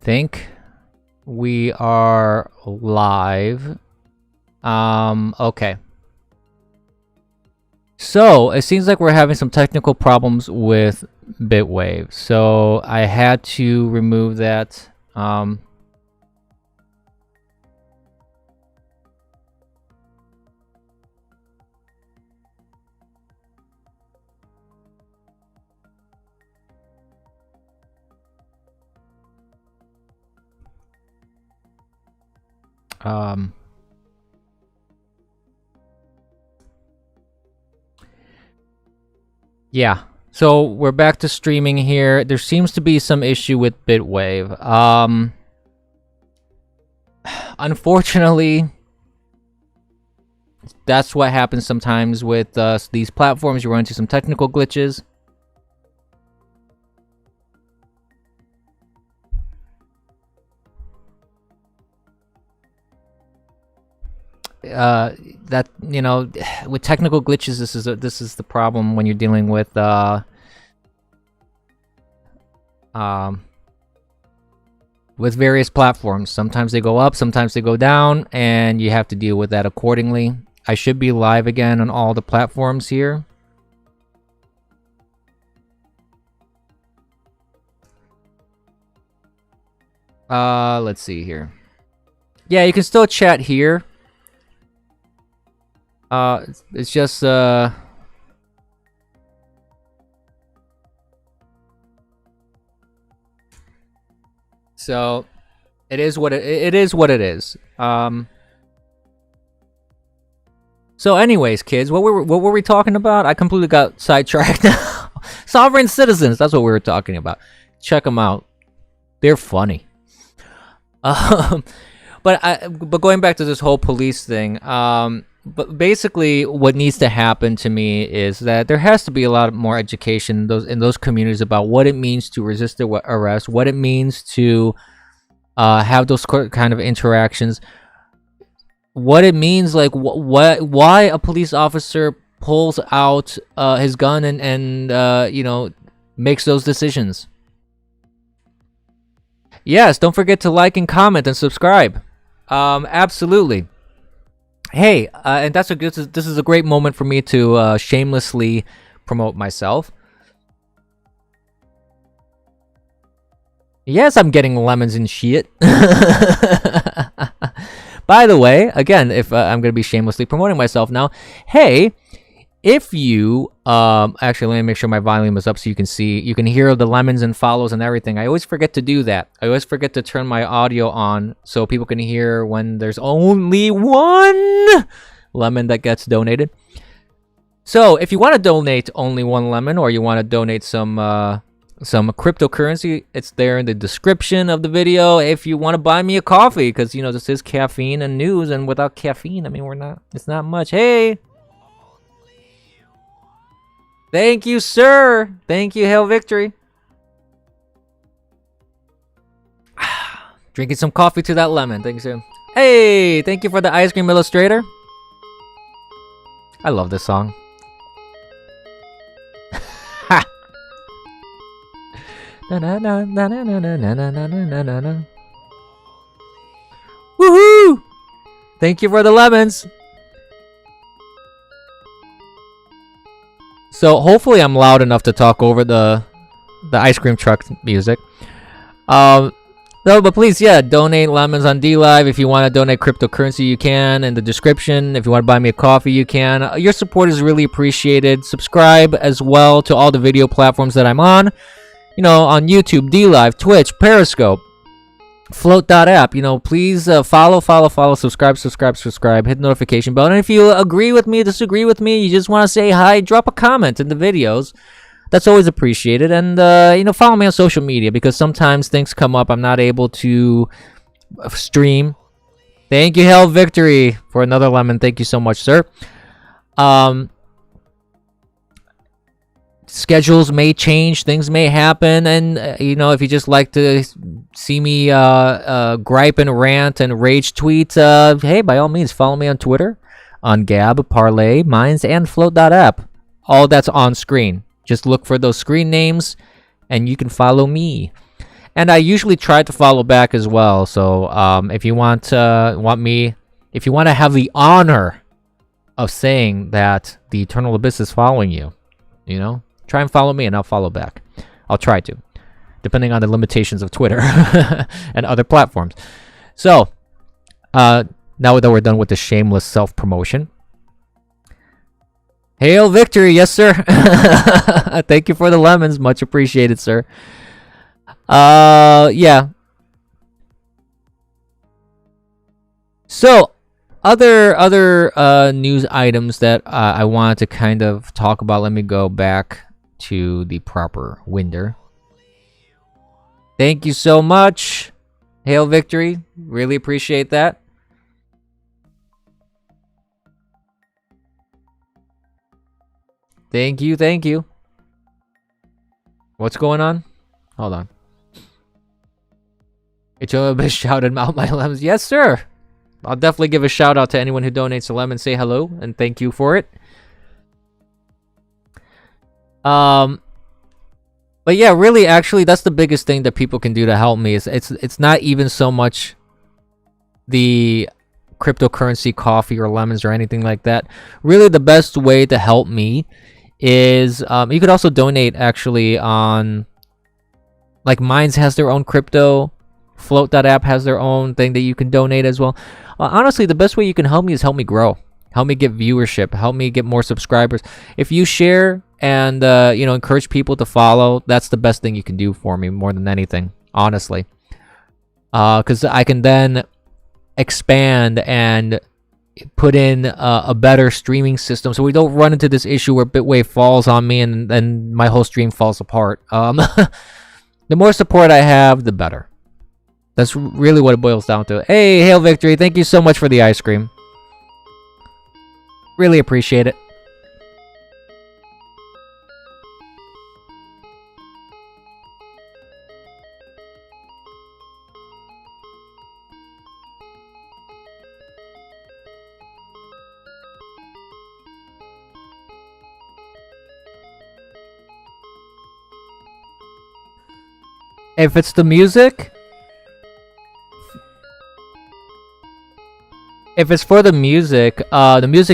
think we are live. Okay. So it seems like we're having some technical problems with Bitwave. So I had to remove that. Yeah, so we're back to streaming here. There seems to be some issue with Bitwave. Unfortunately, that's what happens sometimes with these platforms. You run into some technical glitches. That, you know, with technical glitches, this is the problem when you're dealing with various platforms. Sometimes they go up, sometimes they go down, and you have to deal with that accordingly. I should be live again on all the platforms here. Let's see here. Yeah, you can still chat here. It's just so it is what it is what it is. So anyways, kids, what were we talking about? I completely got sidetracked. Sovereign citizens, that's what we were talking about. Check them out. They're funny. But going back to this whole police thing, but basically what needs to happen to me is that there has to be a lot more education in those communities about what it means to resist arrest, what it means to have those kind of interactions, what it means, like why a police officer pulls out his gun and you know, makes those decisions. Yes, don't forget to like and comment and subscribe. Absolutely. Hey, and this is a great moment for me to shamelessly promote myself. Yes, I'm getting lemons and shit. By the way, again, if I'm gonna be shamelessly promoting myself now, hey, if you actually, let me make sure my volume is up so you can hear the lemons and follows and everything. I always forget to do that. I always forget to turn my audio on so people can hear when there's only one lemon that gets donated. So if you want to donate only one lemon, or you want to donate some cryptocurrency, it's there in the description of the video. If you want to buy me a coffee, because you know this is caffeine and news, and without caffeine, I mean, it's not much. Hey, thank you, sir. Thank you, Hail Victory. Drinking some coffee to that lemon. Thank you, sir. Hey, thank you for the ice cream illustrator. I love this song. Ha! Woohoo! Thank you for the lemons. So hopefully I'm loud enough to talk over the ice cream truck music. No, but please, yeah, donate lemons on DLive. If you want to donate cryptocurrency, you can in the description. If you want to buy me a coffee, you can. Your support is really appreciated. Subscribe as well to all the video platforms that I'm on. You know, on YouTube, DLive, Twitch, Periscope, Float.app. You know, please follow, subscribe, hit the notification bell. And if you agree with me, disagree with me, you just want to say hi, drop a comment in the videos. That's always appreciated. And, you know, follow me on social media, because sometimes things come up. I'm not able to stream. Thank you, Hail Victory, for another lemon. Thank you so much, sir. Schedules may change. Things may happen. And, you know, if you just like to see me gripe and rant and rage tweet, hey, by all means, follow me on Twitter, on Gab, Parlay, Minds, and Float.app. All that's on screen. Just look for those screen names, and you can follow me. And I usually try to follow back as well. So if you want to have the honor of saying that the Eternal Abyss is following you, try and follow me and I'll follow back. I'll try to, depending on the limitations of Twitter and other platforms. So now that we're done with the shameless self-promotion, hail victory, yes sir. Thank you for the lemons, much appreciated, sir. Yeah. So other news items that I wanted to kind of talk about. Let me go back to the proper window. Thank you so much, hail victory. Really appreciate that. Thank you. What's going on? Hold on. It's a bit shouted out my lemons. Yes, sir. I'll definitely give a shout out to anyone who donates a lemon. Say hello and thank you for it. But yeah, really, actually, that's the biggest thing that people can do to help me. It's not even so much the cryptocurrency coffee or lemons or anything like that. Really, the best way to help me is you could also donate actually on, like, Minds has their own crypto. Float.app has their own thing that you can donate as well. Honestly, the best way you can help me is help me grow. Help me get viewership. Help me get more subscribers. If you share and encourage people to follow, that's the best thing you can do for me more than anything, honestly. Because I can then expand and put in a better streaming system, so we don't run into this issue where Bitwave falls on me and then my whole stream falls apart. The more support I have, the better. That's really what it boils down to. Hey, hail victory! Thank you so much for the ice cream. Really appreciate it. If it's the music, if it's for the music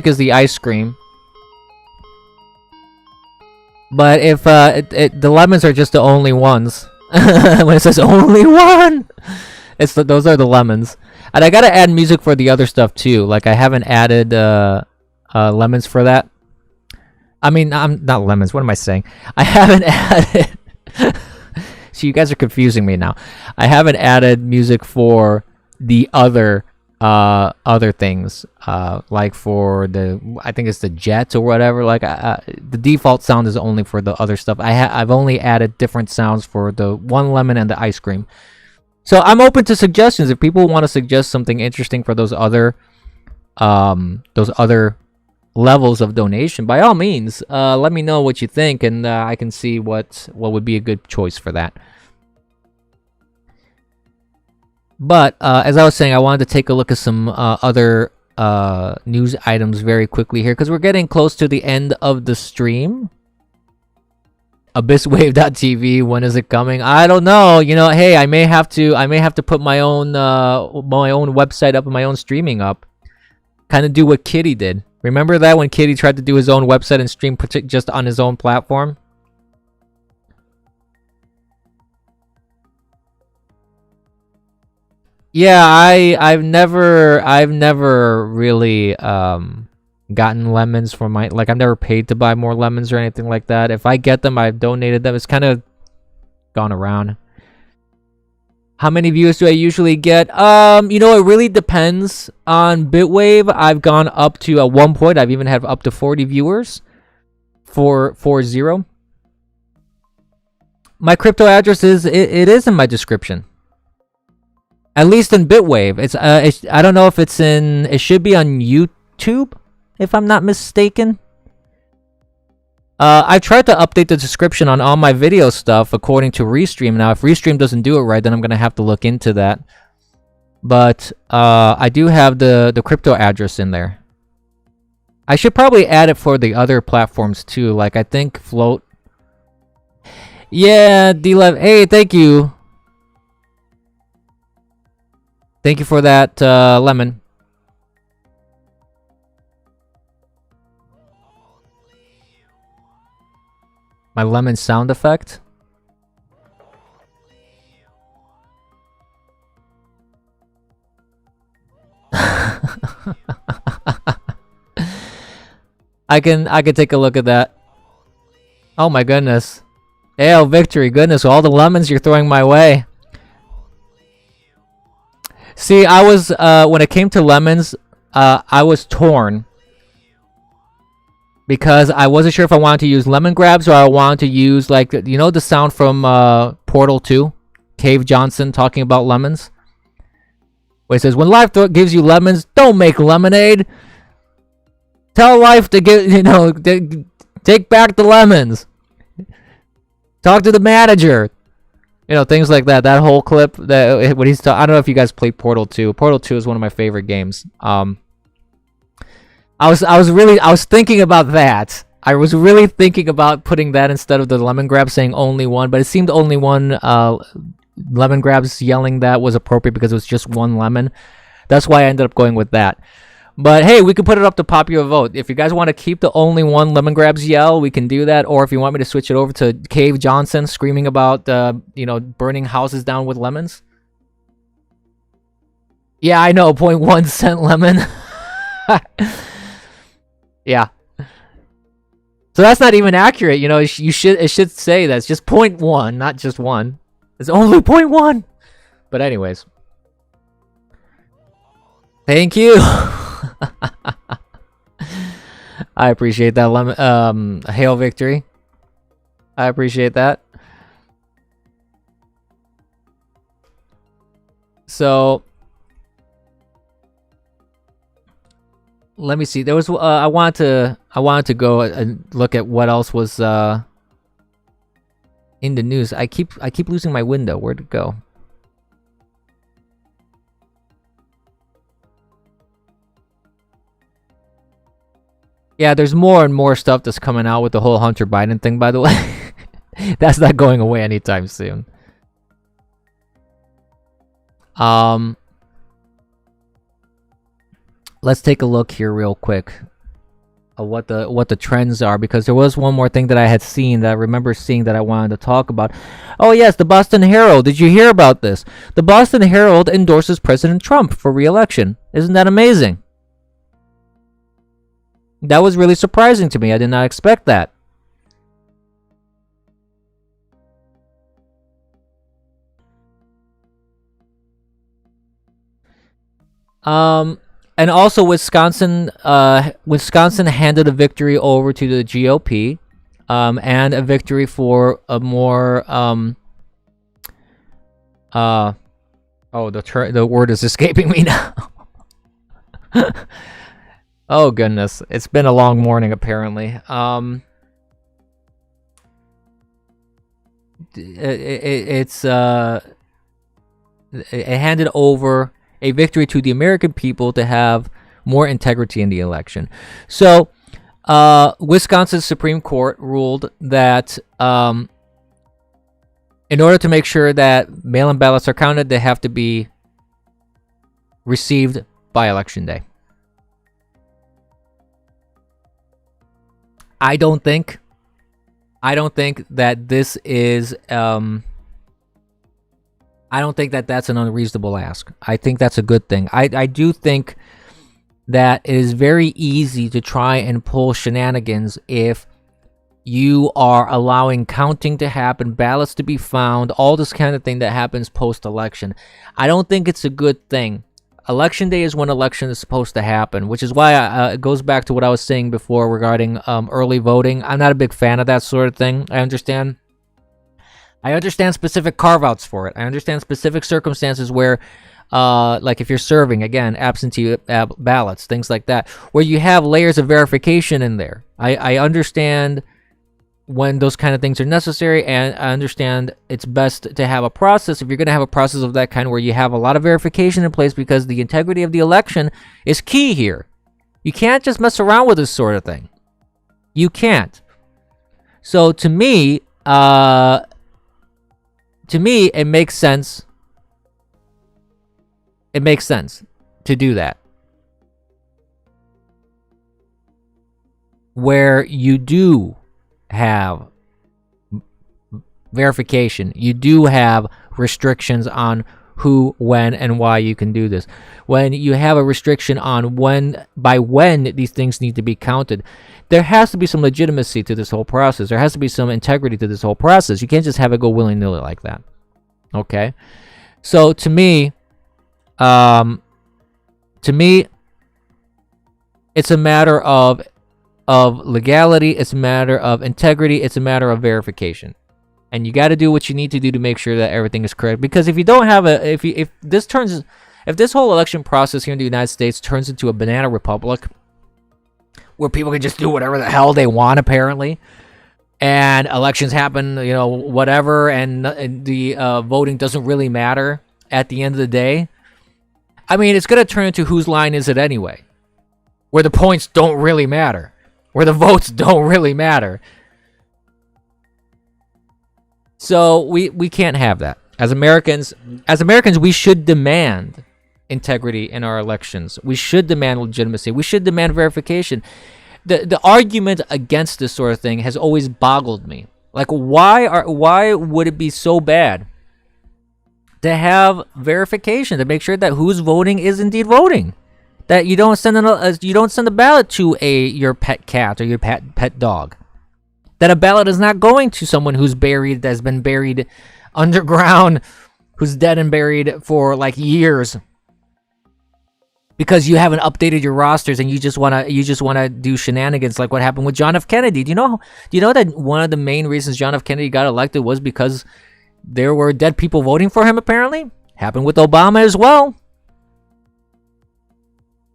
is the ice cream. But if the lemons are just the only ones. When it says only one, those are the lemons. And I gotta add music for the other stuff too. Like I haven't added lemons for that. I mean, I'm not lemons. What am I saying? I haven't added. So you guys are confusing me now. I haven't added music for the other things, like for I think it's the jets or whatever. Like the default sound is only for the other stuff. I've only added different sounds for the one lemon and the ice cream. So I'm open to suggestions. If people want to suggest something interesting for those other levels of donation, by all means, let me know what you think, and I can see what would be a good choice for that. But as I was saying, I wanted to take a look at some other news items very quickly here, because we're getting close to the end of the stream. Abysswave.tv, when is it coming? I don't know. Hey, I may have to put my own website up and my own streaming up. Kind of do what Kitty did. Remember that when Kitty tried to do his own website and stream just on his own platform? Yeah, I've never really gotten lemons for my, like, I've never paid to buy more lemons or anything like that. If I get them, I've donated them. It's kind of gone around. How many views do I usually get? It really depends on Bitwave. I've gone up to, at one point, I've even had up to 40 viewers for 40. My crypto address is in my description. At least in Bitwave. I don't know if it's it should be on YouTube, if I'm not mistaken. I've tried to update the description on all my video stuff according to Restream. Now, if Restream doesn't do it right, then I'm going to have to look into that. But I do have the crypto address in there. I should probably add it for the other platforms too. Like, I think Float. Yeah, D-Lev. Hey, thank you. Thank you for that, lemon. My lemon sound effect. I can take a look at that. Oh my goodness. Hail victory, goodness, all the lemons you're throwing my way. See, I was when it came to lemons, I was torn. Because I wasn't sure if I wanted to use lemon grabs or I wanted to use, like, you know the sound from Portal 2? Cave Johnson talking about lemons? Where it says, when life gives you lemons, don't make lemonade. Tell life to get, take back the lemons. Talk to the manager. Things like that. That whole clip, that what he's I don't know if you guys played Portal 2. Portal 2 is one of my favorite games. I was thinking about that. I was really thinking about putting that instead of the lemon grab saying only one, but it seemed only one lemon grabs yelling that was appropriate because it was just one lemon. That's why I ended up going with that. But hey, we can put it up to popular vote. If you guys want to keep the only one lemon grabs yell, we can do that. Or if you want me to switch it over to Cave Johnson screaming about burning houses down with lemons. Yeah, I know, 0.1 cent lemon. Yeah. So that's not even accurate, it should say that it's just 0.1, not just 1. It's only 0.1. But anyways. Thank you. I appreciate that lemon hail victory. I appreciate that. So let me see. There was I wanted to go and look at what else was in the news. I keep losing my window. Where'd it go? Yeah, there's more and more stuff that's coming out with the whole Hunter Biden thing, by the way. That's not going away anytime soon. Let's take a look here real quick at what the trends are, because there was one more thing that I had seen that I remember seeing that I wanted to talk about. Oh yes, the Boston Herald. Did you hear about this? The Boston Herald endorses President Trump for re-election. Isn't that amazing? That was really surprising to me. I did not expect that. And also Wisconsin handed a victory over to the GOP, and a victory for a more the word is escaping me now. Oh goodness, it's been a long morning apparently. It handed over a victory to the American people to have more integrity in the election. So, Wisconsin Supreme Court ruled that in order to make sure that mail-in ballots are counted, they have to be received by Election Day. I don't think that this is I don't think that that's an unreasonable ask. I think that's a good thing. I do think that it is very easy to try and pull shenanigans if you are allowing counting to happen, ballots to be found, all this kind of thing that happens post-election. I don't think it's a good thing. Election day is when election is supposed to happen, which is why it goes back to what I was saying before regarding early voting. I'm not a big fan of that sort of thing. I understand specific carve-outs for it. I understand specific circumstances where, like if you're serving, again, absentee ballots, things like that, where you have layers of verification in there. I understand when those kind of things are necessary, and I understand it's best to have a process, if you're going to have a process of that kind where you have a lot of verification in place, because the integrity of the election is key here. You can't just mess around with this sort of thing. You can't. So to me, it makes sense. It makes sense to do that. Where you do have verification, you do have restrictions on who, when, and why you can do this. When you have a restriction on when these things need to be counted, there has to be some legitimacy to this whole process. There has to be some integrity to this whole process. You can't just have it go willy-nilly like that. Okay? So to me, it's a matter of legality, it's a matter of integrity, it's a matter of verification. And you got to do what you need to do to make sure that everything is correct. Because if you don't have if this whole election process here in the United States turns into a banana republic, where people can just do whatever the hell they want, apparently, and elections happen, whatever, and the voting doesn't really matter at the end of the day, I mean, it's going to turn into whose line is it anyway, where the points don't really matter, where the votes don't really matter. So we can't have that. As Americans, we should demand integrity in our elections. We should demand legitimacy. We should demand verification. The argument against this sort of thing has always boggled me. Like, why would it be so bad to have verification to make sure that who's voting is indeed voting? That you don't send a ballot to your pet cat or your pet dog. That a ballot is not going to someone that's been buried underground, who's dead and buried for like years, because you haven't updated your rosters and you just wanna do shenanigans like what happened with John F. Kennedy. Do you know that one of the main reasons John F. Kennedy got elected was because there were dead people voting for him? Apparently, happened with Obama as well.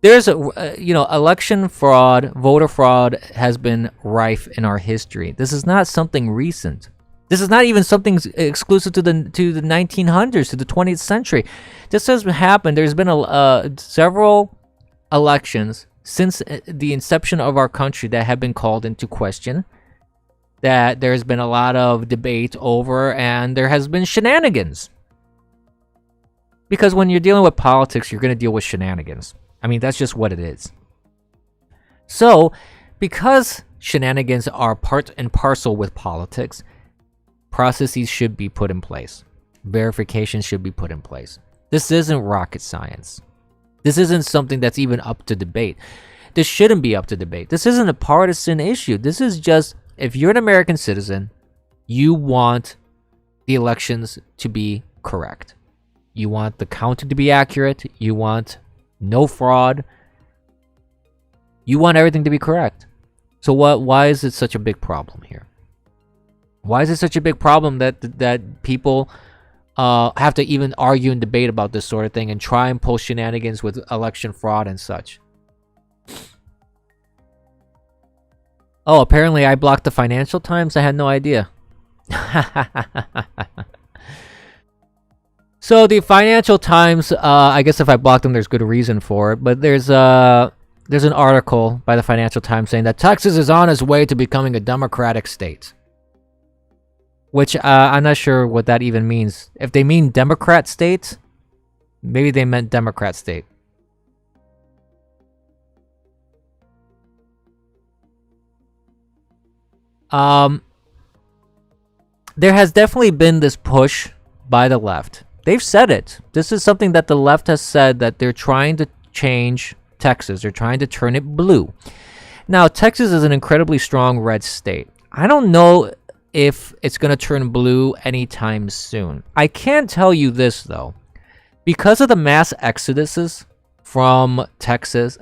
There's election fraud, voter fraud has been rife in our history. This is not something recent. This is not even something exclusive to the 1900s, to the 20th century. This has happened. There's been several elections since the inception of our country that have been called into question, that there's been a lot of debate over, and there has been shenanigans. Because when you're dealing with politics, you're going to deal with shenanigans. I mean, that's just what it is. So, because shenanigans are part and parcel with politics, processes should be put in place. Verification should be put in place. This isn't rocket science. This isn't something that's even up to debate. This shouldn't be up to debate. This isn't a partisan issue. This is just, if you're an American citizen, you want the elections to be correct. You want the counting to be accurate. You want no fraud. You want everything to be correct. So why is it such a big problem here? Why is it such a big problem that people have to even argue and debate about this sort of thing and try and pull shenanigans with election fraud and such? Oh, apparently I blocked the Financial Times. I had no idea. So the Financial Times, I guess if I blocked them, there's good reason for it. But there's an article by the Financial Times saying that Texas is on its way to becoming a Democratic state. Which I'm not sure what that even means. If they mean Democrat state, maybe they meant Democrat state. There has definitely been this push by the left. They've said it. This is something that the left has said, that they're trying to change Texas. They're trying to turn it blue. Now, Texas is an incredibly strong red state. I don't know if it's going to turn blue anytime soon. I can tell you this, though. Because of the mass exoduses from Texas,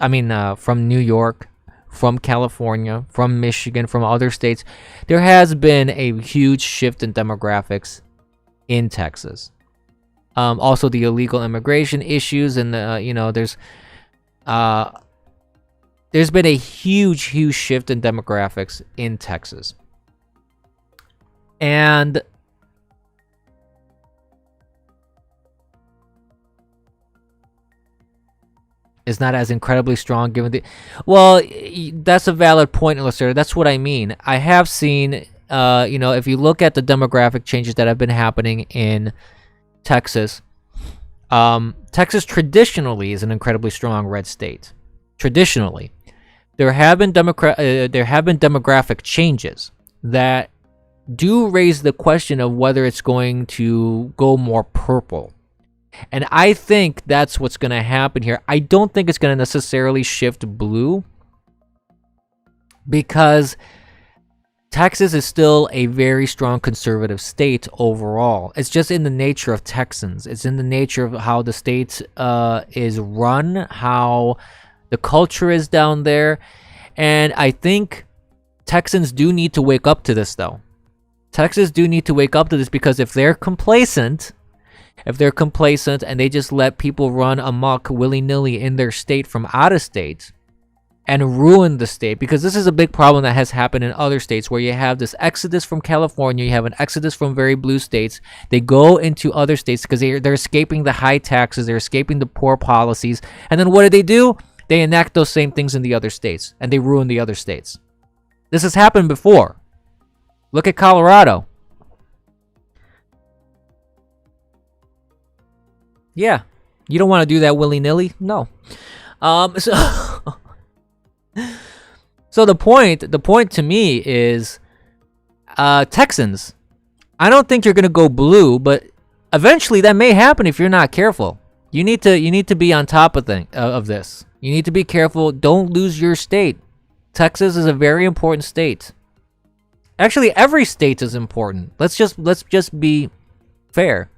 from New York, from California, from Michigan, from other states, there has been a huge shift in demographics in Texas. Also, the illegal immigration issues, and there's been a huge shift in demographics in Texas, and is not as incredibly strong given the... Well, that's a valid point, illustrator. That's what I mean. I have seen, if you look at the demographic changes that have been happening in Texas, Texas traditionally is an incredibly strong red state. Traditionally, there have been demographic changes that do raise the question of whether it's going to go more purple. And I think that's what's going to happen here. I don't think it's going to necessarily shift blue, because Texas is still a very strong conservative state overall. It's just in the nature of Texans. It's in the nature of how the state is run, how the culture is down there. And I think Texans do need to wake up to this, though. Texans do need to wake up to this, because if they're complacent and they just let people run amok willy-nilly in their state from out of state and ruin the state, because this is a big problem that has happened in other states where you have this exodus from California, you have an exodus from very blue states. They go into other states because they're escaping the high taxes, they're escaping the poor policies, and then what do? They enact those same things in the other states, and they ruin the other states. This has happened before. Look at Colorado. Yeah. You don't want to do that willy-nilly? No. So the point to me is, Texans, I don't think you're going to go blue, but eventually that may happen if you're not careful. You need to be on top of this. You need to be careful. Don't lose your state. Texas is a very important state. Actually, every state is important. Let's just be fair.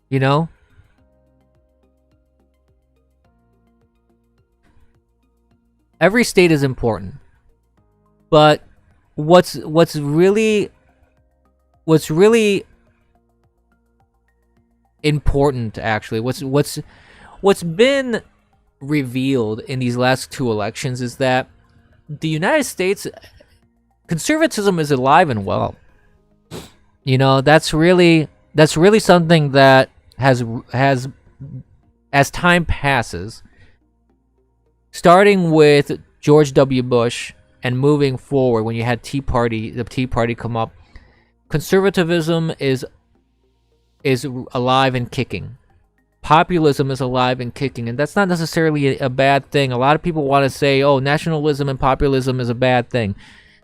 You know? Every state is important. But what's really important, actually, what's been revealed in these last two elections is that the United States conservatism is alive and well. You know, that's really something that has as time passes, starting with George W. Bush and moving forward, when you had the Tea Party come up, conservatism is alive and kicking. Populism is alive and kicking, and that's not necessarily a bad thing. A lot of people want to say, oh, nationalism and populism is a bad thing.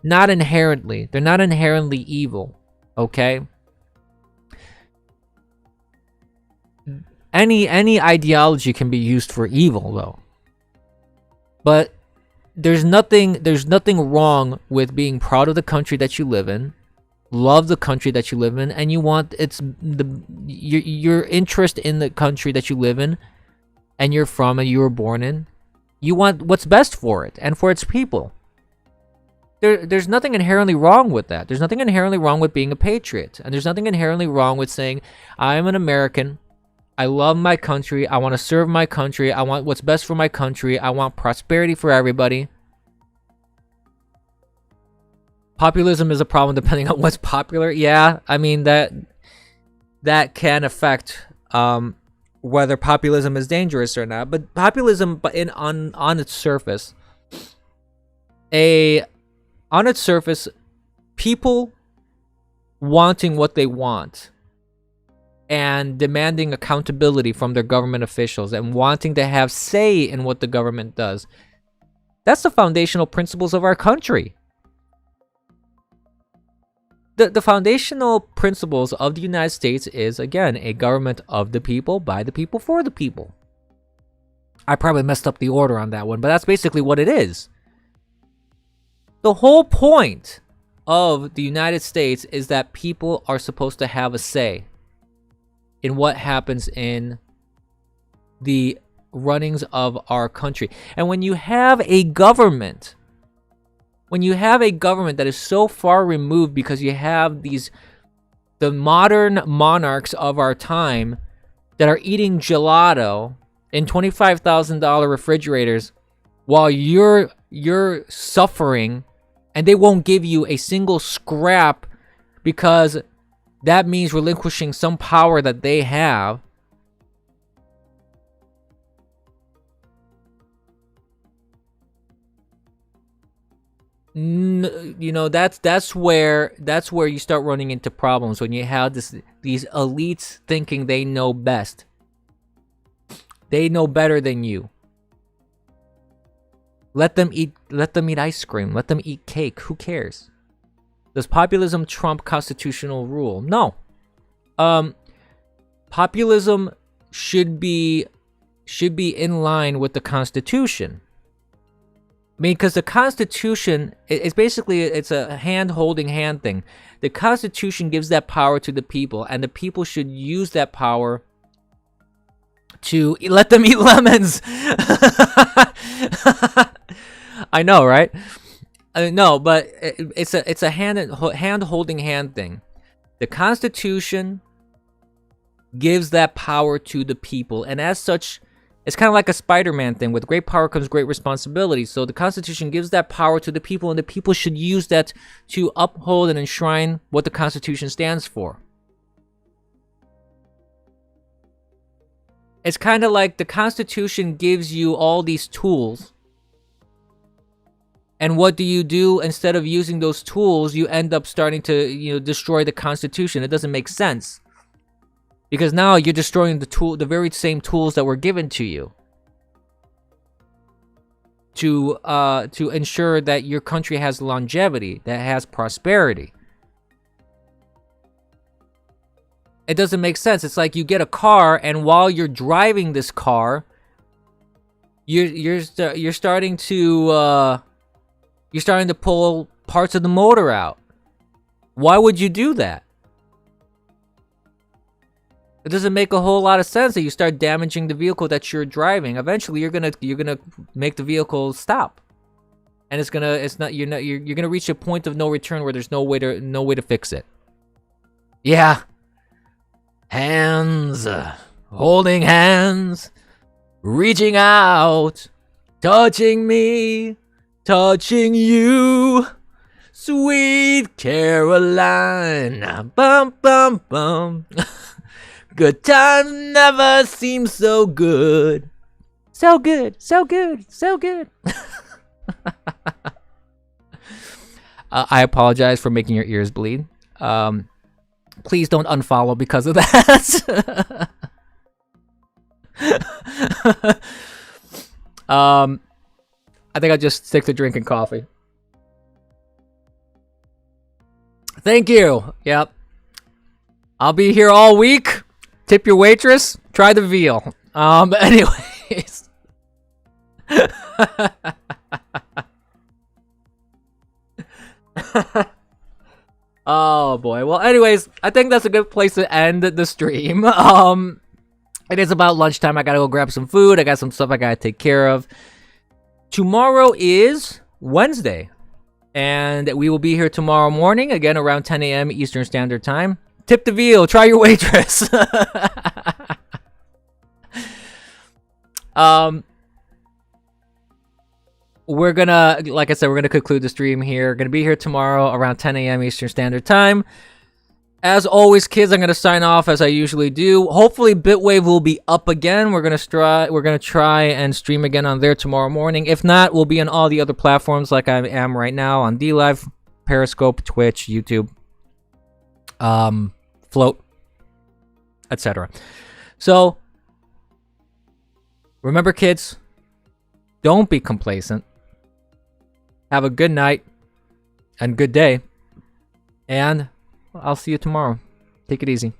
Not inherently. They're not inherently evil, okay? Any ideology can be used for evil, though. But there's nothing wrong with being proud of the country that you live in, love the country that you live in, and you want your interest in the country that you live in and you're from and you were born in. You want what's best for it and for its people. There's nothing inherently wrong with that. There's nothing inherently wrong with being a patriot, and there's nothing inherently wrong with saying, I'm an American, I love my country, I want to serve my country, I want what's best for my country, I want prosperity for everybody. Populism is a problem depending on what's popular. Yeah, I mean, that can affect whether populism is dangerous or not. But populism, on its surface, people wanting what they want and demanding accountability from their government officials and wanting to have say in what the government does. That's the foundational principles of our country. The foundational principles of the United States is, again, a government of the people, by the people, for the people. I probably messed up the order on that one, but that's basically what it is. The whole point of the United States is that people are supposed to have a say in what happens in the runnings of our country. And when you have a government that is so far removed, because you have the modern monarchs of our time that are eating gelato in $25,000 refrigerators while you're suffering, and they won't give you a single scrap because that means relinquishing some power that they have. You know, that's where you start running into problems, when you have these elites thinking they know best. They know better than you. Let them eat ice cream. Let them eat cake. Who cares? Does populism trump constitutional rule? No. Populism should be in line with the Constitution. I mean, because the Constitution, it's basically, it's a hand-holding hand thing. The Constitution gives that power to the people, and the people should use that power to let them eat lemons. I know, right? No, but it's a hand-holding hand thing. The Constitution gives that power to the people, and as such, it's kind of like a Spider-Man thing. With great power comes great responsibility. So the Constitution gives that power to the people, and the people should use that to uphold and enshrine what the Constitution stands for. It's kind of like the Constitution gives you all these tools, and what do? Instead of using those tools, you end up starting to, destroy the Constitution. It doesn't make sense. Because now you're destroying the very same tools that were given to you to ensure that your country has longevity, that has prosperity. It doesn't make sense. It's like you get a car, and while you're driving this car, you're starting to pull parts of the motor out. Why would you do that? It doesn't make a whole lot of sense that you start damaging the vehicle that you're driving. Eventually, you're gonna make the vehicle stop, and you're gonna reach a point of no return where there's no way to fix it. Yeah, hands, holding hands, reaching out, touching me, touching you, sweet Caroline, bum bum bum. Good times never seem so good. So good, so good, so good. I apologize for making your ears bleed. Please don't unfollow because of that. I think I'll just stick to drinking coffee. Thank you. Yep. I'll be here all week. Tip your waitress. Try the veal. Anyways. Oh boy. Well, anyways, I think that's a good place to end the stream. It is about lunchtime. I gotta go grab some food. I got some stuff I gotta take care of. Tomorrow is Wednesday, and we will be here tomorrow morning again around 10 a.m. Eastern Standard Time. Tip the veal. Try your waitress. We're gonna, like I said, we're gonna conclude the stream here. Gonna be here tomorrow around 10 a.m. Eastern Standard Time. As always, kids, I'm gonna sign off as I usually do. Hopefully, Bitwave will be up again. We're gonna try and stream again on there tomorrow morning. If not, we'll be on all the other platforms like I am right now on DLive, Periscope, Twitch, YouTube. Float, etc. So, remember, kids, don't be complacent. Have a good night and good day. And I'll see you tomorrow. Take it easy.